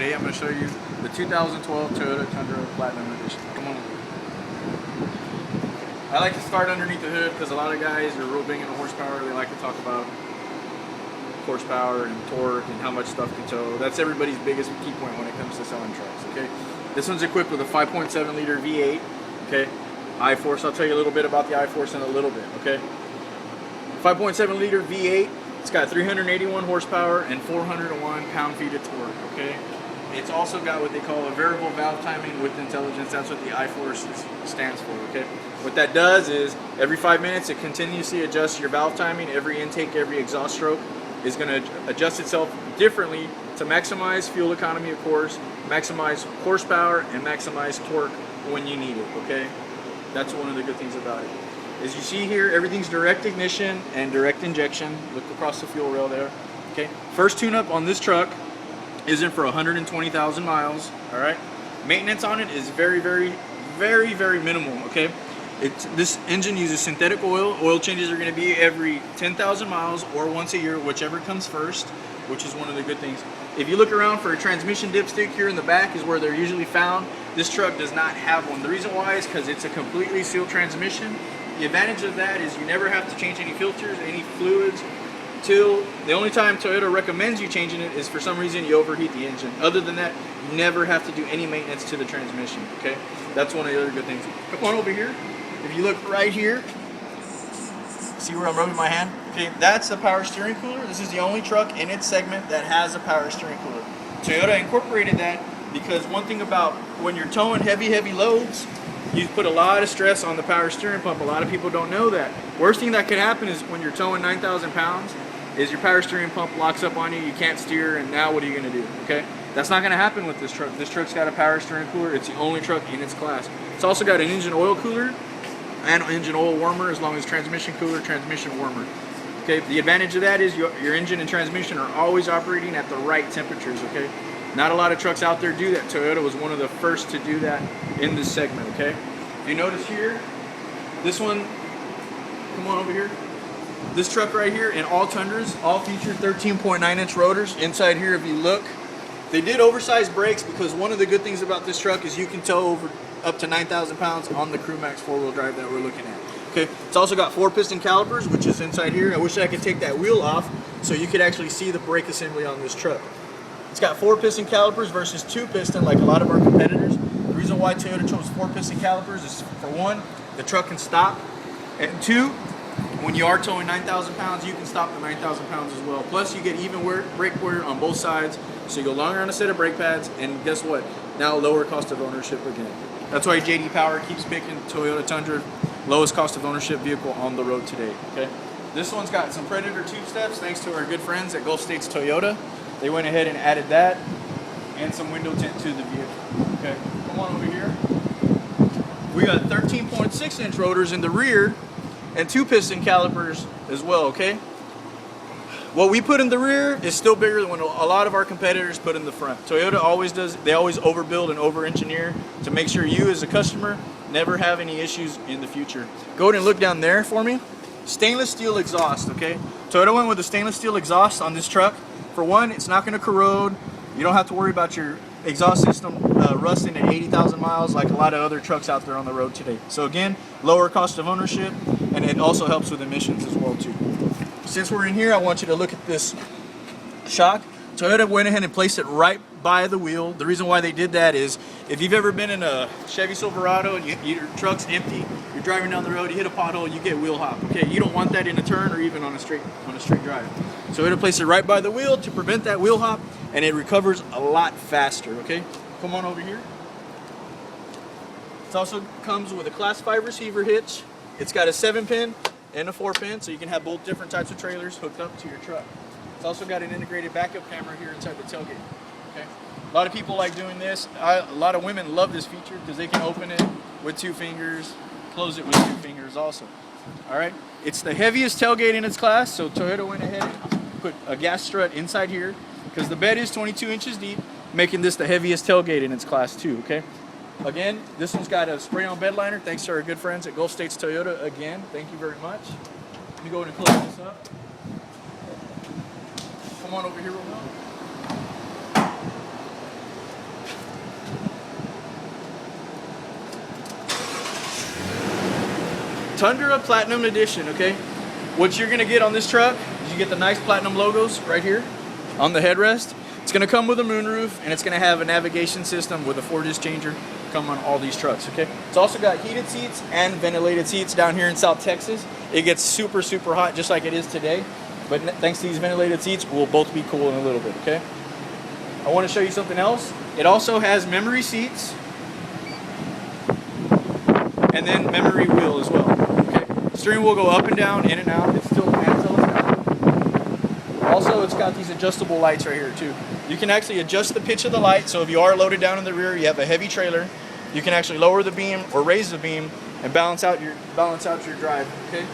today I'm going to show you the 2012 Toyota Tundra Platinum Edition. Come on over. I like to start underneath the hood because a lot of guys are real big into horsepower. They like to talk about horsepower and torque and how much stuff can tow. That's everybody's biggest key point when it comes to selling trucks, okay? This one's equipped with a 5.7 liter V8, okay? I-Force, I'll tell you a little bit about the I-Force in a little bit, okay? 5.7 liter V8, it's got 381 horsepower and 401 pound-feet of torque, okay? It's also got what they call a variable valve timing with intelligence. That's what the I-Force stands for, okay? What that does is every 5 minutes it continuously adjusts your valve timing. Every intake, every exhaust stroke is going to adjust itself differently to maximize fuel economy, of course, maximize horsepower, and maximize torque when you need it, okay? That's one of the good things about it. As you see here, everything's direct ignition and direct injection. Look across the fuel rail there, okay? First tune-up on this truck is in for 120,000 miles, all right? Maintenance on it is very, very, very, very minimal, okay? This engine uses synthetic oil. Oil changes are going to be every 10,000 miles or once a year, whichever comes first, which is one of the good things. If you look around for a transmission dipstick, here in the back is where they're usually found. This truck does not have one. The reason why is because it's a completely sealed transmission. The advantage of that is you never have to change any filters, any fluids, till the only time Toyota recommends you changing it is for some reason you overheat the engine. Other than that, you never have to do any maintenance to the transmission, okay? That's one of the other good things. Come on over here. If you look right here, see where I'm rubbing my hand? Okay, that's the power steering cooler. This is the only truck in its segment that has a power steering cooler. Toyota incorporated that because one thing about when you're towing heavy loads, you put a lot of stress on the power steering pump. A lot of people don't know that. Worst thing that could happen is when you're towing 9,000 pounds, is your power steering pump locks up on you, you can't steer, and now what are you going to do, okay? That's not going to happen with this truck. This truck's got a power steering cooler. It's the only truck in its class. It's also got an engine oil cooler and engine oil warmer, as long as transmission cooler, transmission warmer. Okay, the advantage of that is your engine and transmission are always operating at the right temperatures, okay? Not a lot of trucks out there do that. Toyota was one of the first to do that in this segment, okay? If you notice here, this one, come on over here. This truck right here in all Tundras, all featured 13.9-inch rotors. Inside here, if you look, they did oversized brakes because one of the good things about this truck is you can tow over up to 9,000 pounds on the Crewmax four-wheel drive that we're looking at. Okay, it's also got 4-piston calipers, which is inside here. I wish I could take that wheel off so you could actually see the brake assembly on this truck. It's got 4-piston calipers versus 2-piston like a lot of our competitors. The reason why Toyota chose 4-piston calipers is, for one, the truck can stop, and two, when you are towing 9,000 pounds, you can stop the 9,000 pounds as well. Plus, you get even brake wear on both sides, so you go longer on a set of brake pads, and guess what? Now lower cost of ownership again. That's why JD Power keeps picking Toyota Tundra, lowest cost of ownership vehicle on the road today, okay? This one's got some Predator tube steps, thanks to our good friends at Gulf States Toyota. They went ahead and added that, and some window tint to the vehicle, okay? Come on over here. We got 13.6-inch rotors in the rear, and 2-piston calipers as well, okay? What we put in the rear is still bigger than what a lot of our competitors put in the front. Toyota always does, they always overbuild and over-engineer to make sure you as a customer never have any issues in the future. Go ahead and look down there for me. Stainless steel exhaust, okay? Toyota went with a stainless steel exhaust on this truck. For one, it's not gonna corrode. You don't have to worry about your exhaust system rusting at 80,000 miles like a lot of other trucks out there on the road today. So again, lower cost of ownership, and it also helps with emissions as well too. Since we're in here, I want you to look at this shock. Toyota went ahead and placed it right by the wheel. The reason why they did that is if you've ever been in a Chevy Silverado and your truck's empty, you're driving down the road, you hit a pothole, you get wheel hop. Okay, you don't want that in a turn or even on a straight drive. So we're gonna place it right by the wheel to prevent that wheel hop, and it recovers a lot faster. Okay, come on over here. It also comes with a Class 5 receiver hitch. It's got a 7-pin and a 4-pin, so you can have both different types of trailers hooked up to your truck. It's also got an integrated backup camera here inside the tailgate. Okay, a lot of people like doing this. A lot of women love this feature because they can open it with 2 fingers, close it with 2 fingers also. All right, it's the heaviest tailgate in its class, so Toyota went ahead and put a gas strut inside here because the bed is 22 inches deep, making this the heaviest tailgate in its class too. Okay. Again, this one's got a spray-on bed liner, thanks to our good friends at Gulf States Toyota. Again, thank you very much. Let me go ahead and close this up. Come on over here real quick. Tundra Platinum Edition, okay? What you're gonna get on this truck is you get the nice platinum logos right here on the headrest. It's gonna come with a moonroof, and it's gonna have a navigation system with a 4-disc changer come on all these trucks, okay? It's also got heated seats and ventilated seats down here in South Texas. It gets super, super hot just like it is today, but thanks to these ventilated seats, we'll both be cool in a little bit, okay? I wanna show you something else. It also has memory seats, and then memory wheel as well. Okay, steering wheel go up and down, in and out. It's still hand telescopic. Also, it's got these adjustable lights right here too. You can actually adjust the pitch of the light. So if you are loaded down in the rear, you have a heavy trailer, you can actually lower the beam or raise the beam and balance out your drive. Okay.